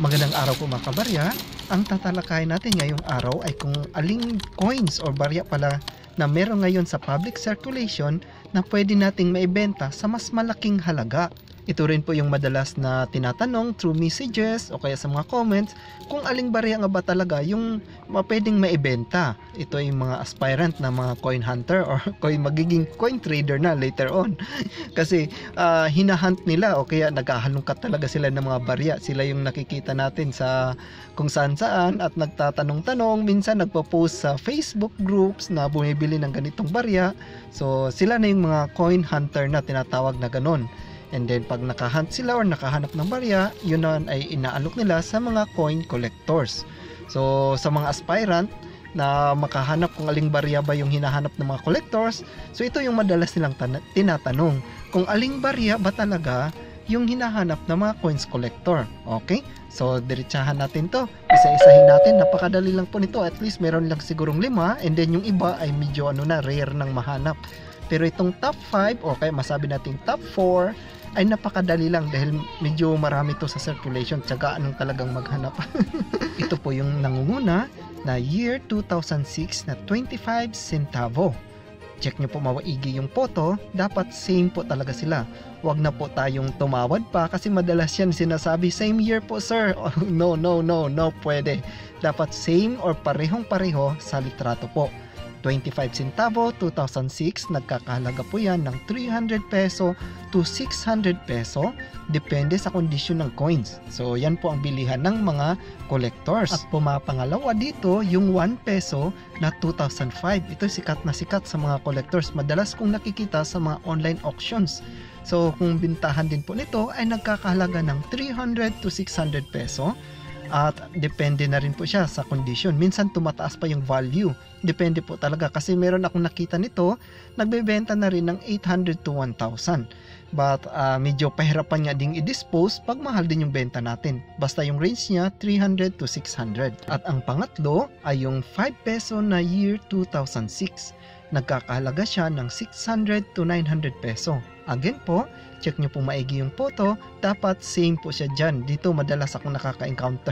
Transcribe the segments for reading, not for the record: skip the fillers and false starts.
Magandang araw po mga kabarya. Ang tatalakayin natin ngayong araw ay kung aling coins or barya pala na meron ngayon sa public circulation na pwede nating maibenta sa mas malaking halaga. Ito rin po yung madalas na tinatanong through messages o kaya sa mga comments kung aling barya nga ba talaga yung pwedeng maibenta. Ito ay yung mga aspirant na mga coin hunter or magiging coin trader na later on. Kasi hinahunt nila o kaya naghahalungkat talaga sila ng mga barya. Sila yung nakikita natin sa kung saan saan at nagtatanong-tanong, minsan nagpo-post sa Facebook groups na bumibili ng ganitong barya. So sila na yung mga coin hunter na tinatawag na ganon. And then pag nakahunt sila or nakahanap ng barya, yun naman ay inaalok nila sa mga coin collectors. So sa mga aspirant na makahanap kung aling barya ba yung hinahanap ng mga collectors, so ito yung madalas nilang tinatanong, kung aling barya ba talaga yung hinahanap ng mga coins collector. Okay? So diretsahan natin to, isa-isahin natin, napakadali lang po nito, at least meron lang sigurong 5, and then yung iba ay medyo rare nang mahanap. Pero itong top 5 o kaya masabi nating top 4 ay napakadali lang dahil medyo marami to sa circulation, tsaga anong talagang maghanap. Ito po yung nangunguna na year 2006 na 25 centavo. Check nyo po mawaigi yung photo, dapat same po talaga sila. Huwag na po tayong tumawad pa kasi madalas yan sinasabi, same year po sir. Oh, no, pwede. Dapat same or parehong-pareho sa litrato po. 25 centavo, 2006, nagkakahalaga po yan ng 300 peso to 600 peso, depende sa kondisyon ng coins. So yan po ang bilihan ng mga collectors. At pumapangalawa dito yung 1 peso na 2005. Ito sikat na sikat sa mga collectors. Madalas kong nakikita sa mga online auctions. So kung bintahan din po nito ay nagkakahalaga ng 300 to 600 peso. At depende na rin po siya sa condition. Minsan tumataas pa yung value. Depende po talaga kasi meron akong nakita nito, nagbebenta na rin ng 800 to 1,000. But medyo pahirapan niya ding i-dispose pag mahal din yung benta natin. Basta yung range niya 300 to 600. At ang pangatlo ay yung 5 peso na year 2006. Nagkakahalaga siya ng 600 to 900 peso. Again po, check nyo po maigi yung photo, dapat same po siya dyan. Dito madalas akong nakaka-encounter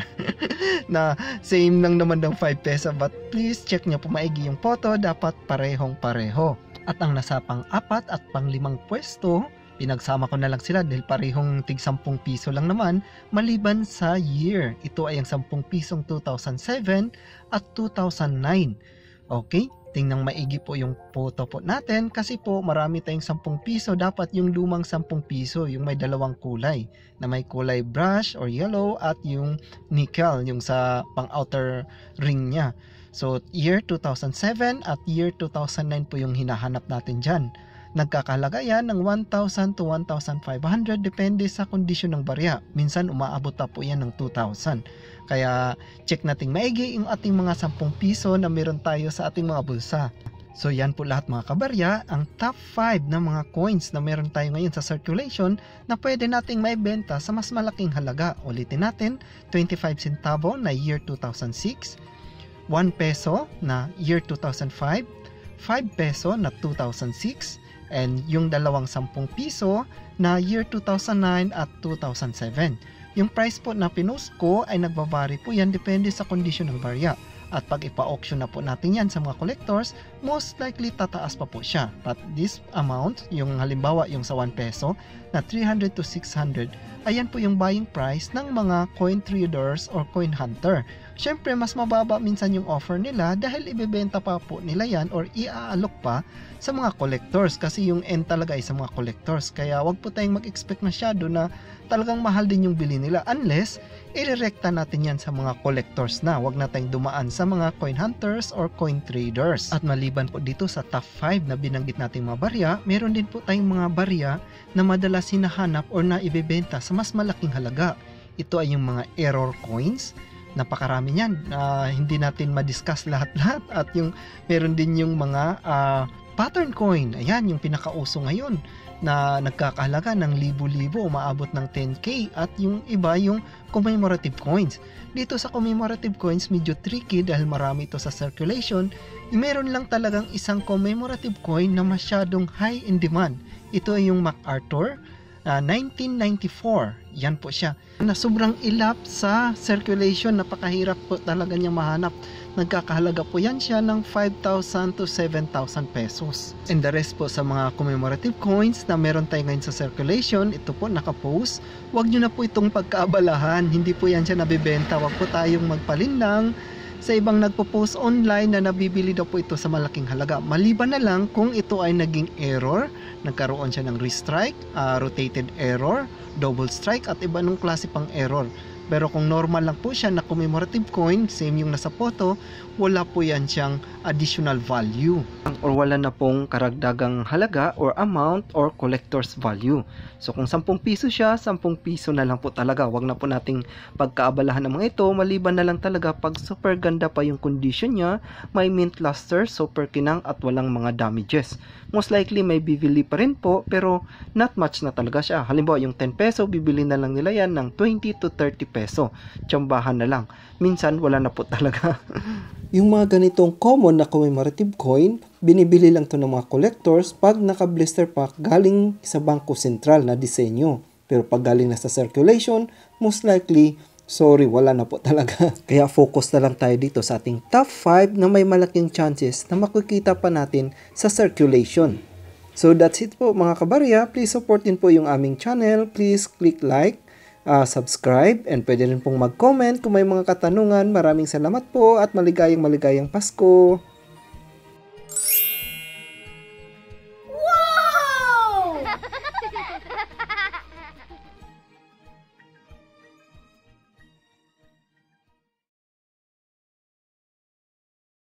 na same lang naman ng 5 peso, but please check nyo po maigi yung photo, dapat parehong pareho. At ang nasa pang-4 at pang-5 pwesto, pinagsama ko na lang sila dahil parehong tig 10 piso lang naman maliban sa year. Ito ay ang 10 pisong 2007 at 2009. Okay? Tingnan maigi po yung photo po natin kasi po marami tayong 10 piso. Dapat yung lumang 10 piso, yung may dalawang kulay, na may kulay brush or yellow at yung nickel, yung sa pang-outer ring niya. So year 2007 at year 2009 po yung hinahanap natin dyan. Nagkakahalaga yan ng 1,000 to 1,500 depende sa kondisyon ng barya. Minsan umaabot na po yan ng 2,000. Kaya check natin maigi yung ating mga 10 piso na meron tayo sa ating mga bulsa. So yan po lahat mga kabarya, ang top 5 na mga coins na meron tayo ngayon sa circulation na pwede nating maibenta sa mas malaking halaga. Ulitin natin, 25 centavo na year 2006, 1 peso na year 2005, 5 peso na 2006, and yung dalawang 10 piso na year 2009 at 2007. Yung price po na pinost ko ay nagbabari po yan depende sa kondisyon ng barya. At pag ipa-auction na po natin yan sa mga collectors, most likely tataas pa po siya. But this amount, yung halimbawa yung sa 1 peso na 300 to 600, ayan po yung buying price ng mga coin traders or coin hunter. Syempre mas mababa minsan yung offer nila dahil ibebenta pa po nila yan or iaalok pa sa mga collectors kasi yung end talaga ay sa mga collectors. Kaya wag po tayong mag-expect masyado na talagang mahal din yung bili nila unless irerekta natin yan sa mga collectors na. Wag na tayong dumaan sa mga coin hunters or coin traders. At maliban po dito sa top 5 na binanggit nating mga barya, meron din po tayong mga barya na madalas hinahanap or na ibebenta sa mas malaking halaga. Ito ay yung mga error coins. Napakarami niyan, hindi natin ma-discuss lahat-lahat. At yung meron din yung mga pattern coin. Ayan yung pinakauso ngayon na nagkakahalaga ng libo-libo, umaabot ng 10k. At yung iba yung commemorative coins. Dito sa commemorative coins medyo tricky dahil marami ito sa circulation. Meron lang talagang isang commemorative coin na masyadong high in demand. Ito ay yung MacArthur 1994. Yan po siya. Na sobrang ilap sa circulation, napakahirap po talaga niya mahanap. Nagkakahalaga po yan siya ng 5,000 to 7,000 pesos. And the rest po sa mga commemorative coins na meron tayo ngayon sa circulation, ito po nakapost. Huwag nyo na po itong pagkaabalahan. Hindi po yan siya nabibenta. Huwag po tayong magpalinlang sa ibang nagpo-post online na nabibili daw po ito sa malaking halaga. Maliban na lang kung ito ay naging error, nagkaroon siya ng restrike, rotated error, double strike at iba nung klase pang error. Pero kung normal lang po siya na commemorative coin, same yung nasa photo, wala po yan siyang additional value. Or wala na pong karagdagang halaga or amount or collector's value. So kung 10 piso siya, 10 piso na lang po talaga. Wag na po nating pagkaabalahan ng mga ito, maliban na lang talaga pag super ganda pa yung condition niya, may mint luster, super kinang at walang mga damages. Most likely may bibili pa rin po, pero not much na talaga siya. Halimbawa yung 10 peso, bibili na lang nila yan ng 20 to 30 peso. Tsambahan na lang. Minsan wala na po talaga. Yung mga ganitong common na commemorative coin, binibili lang to ng mga collectors pag naka-blister pack galing sa Bangko Sentral na disenyo. Pero pag galing na sa circulation, most likely, sorry, wala na po talaga. Kaya focus na lang tayo dito sa ating top 5 na may malaking chances na makikita pa natin sa circulation. So that's it po mga kabarya. Please support din po yung aming channel. Please click like, subscribe, and pwede rin pong mag-comment kung may mga katanungan. Maraming salamat po at maligayang Pasko!